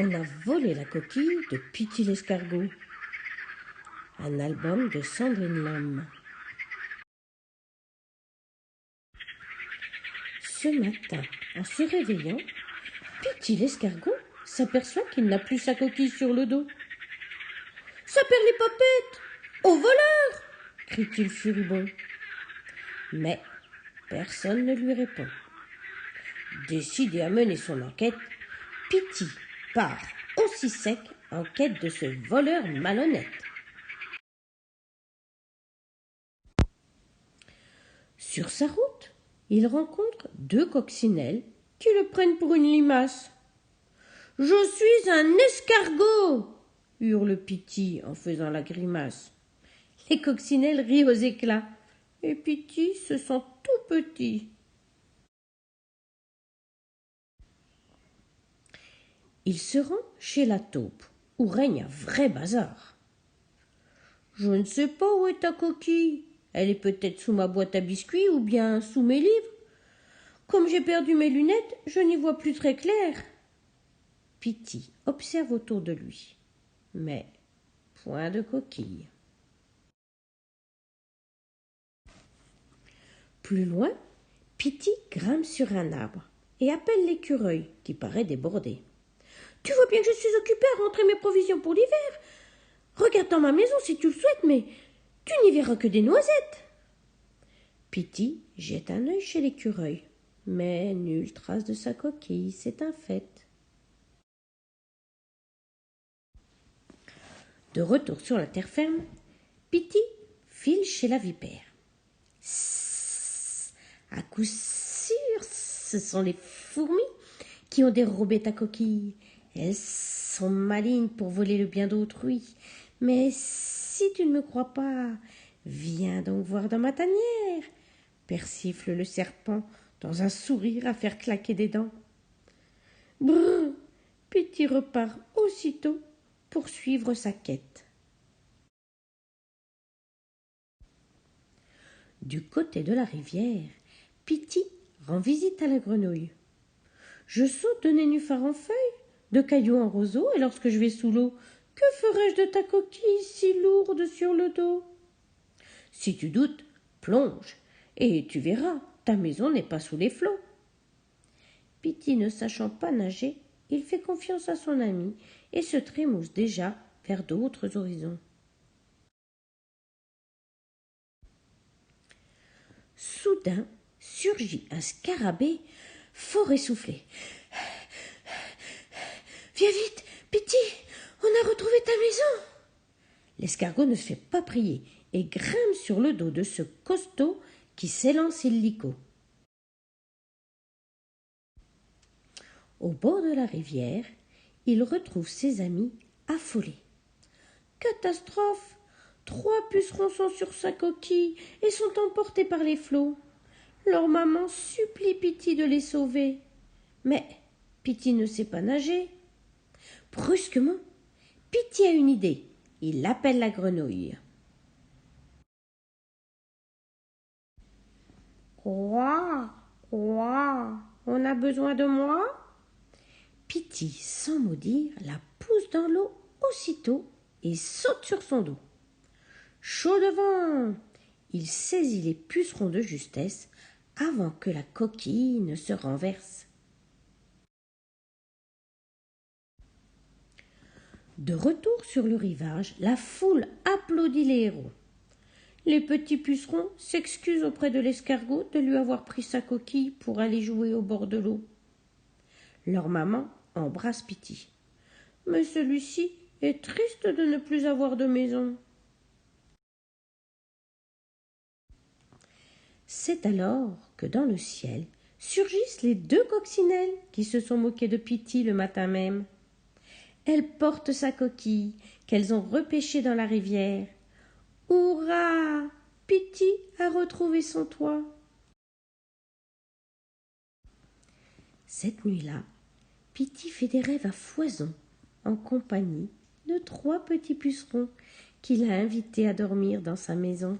On a volé la coquille de Pitty l'escargot. Un album de Sandrine Lhomme. Ce matin, en se réveillant, Pitty l'escargot s'aperçoit qu'il n'a plus sa coquille sur le dos. « Ça perd les papettes! Au voleur !» crie-t-il furibond. Mais personne ne lui répond. Décidé à mener son enquête, Pitty part aussi sec en quête de ce voleur malhonnête. Sur sa route, il rencontre deux coccinelles qui le prennent pour une limace. « Je suis un escargot !» hurle Pitty en faisant la grimace. Les coccinelles rient aux éclats et Pitty se sent tout petit. Il se rend chez la taupe, où règne un vrai bazar. « Je ne sais pas où est ta coquille. Elle est peut-être sous ma boîte à biscuits ou bien sous mes livres. Comme j'ai perdu mes lunettes, je n'y vois plus très clair. » Pitty observe autour de lui, mais point de coquille. Plus loin, Pitty grimpe sur un arbre et appelle l'écureuil qui paraît débordé. « Tu vois bien que je suis occupée à rentrer mes provisions pour l'hiver. Regarde dans ma maison si tu le souhaites, mais tu n'y verras que des noisettes. » Pitty jette un œil chez l'écureuil, mais nulle trace de sa coquille, c'est un fait. De retour sur la terre ferme, Pitty file chez la vipère. À coup sûr, ce sont les fourmis qui ont dérobé ta coquille. Elles sont malignes pour voler le bien d'autrui. Mais si tu ne me crois pas, viens donc voir dans ma tanière, persifle le serpent dans un sourire à faire claquer des dents. Brrr, Pitty repart aussitôt pour suivre sa quête. Du côté de la rivière, Pitty rend visite à la grenouille. Je saute de nénuphar en feuilles, de cailloux en roseaux, et lorsque je vais sous l'eau, que ferai-je de ta coquille si lourde sur le dos? Si tu doutes, plonge, et tu verras, ta maison n'est pas sous les flots. Pitty ne sachant pas nager, il fait confiance à son ami et se trémousse déjà vers d'autres horizons. Soudain surgit un scarabée fort essoufflé. « Viens vite, Pitty, on a retrouvé ta maison !» L'escargot ne se fait pas prier et grimpe sur le dos de ce costaud qui s'élance illico. Au bord de la rivière, il retrouve ses amis affolés. Catastrophe! 3 pucerons sont sur sa coquille et sont emportés par les flots. Leur maman supplie Pitty de les sauver. Mais Pitty ne sait pas nager. Brusquement, Pitty a une idée. Il appelle la grenouille. « Quoi, on a besoin de moi ?» Pitty, sans mot dire, la pousse dans l'eau aussitôt et saute sur son dos. Chaud devant, il saisit les pucerons de justesse avant que la coquille ne se renverse. De retour sur le rivage, la foule applaudit les héros. Les petits pucerons s'excusent auprès de l'escargot de lui avoir pris sa coquille pour aller jouer au bord de l'eau. Leur maman embrasse Pitty. Mais celui-ci est triste de ne plus avoir de maison. C'est alors que dans le ciel surgissent les 2 coccinelles qui se sont moquées de Pitty le matin même. Elles portent sa coquille qu'elles ont repêchée dans la rivière. Hurrah! Pitty a retrouvé son toit. Cette nuit-là, Pitty fait des rêves à foison en compagnie de 3 petits pucerons qu'il a invités à dormir dans sa maison.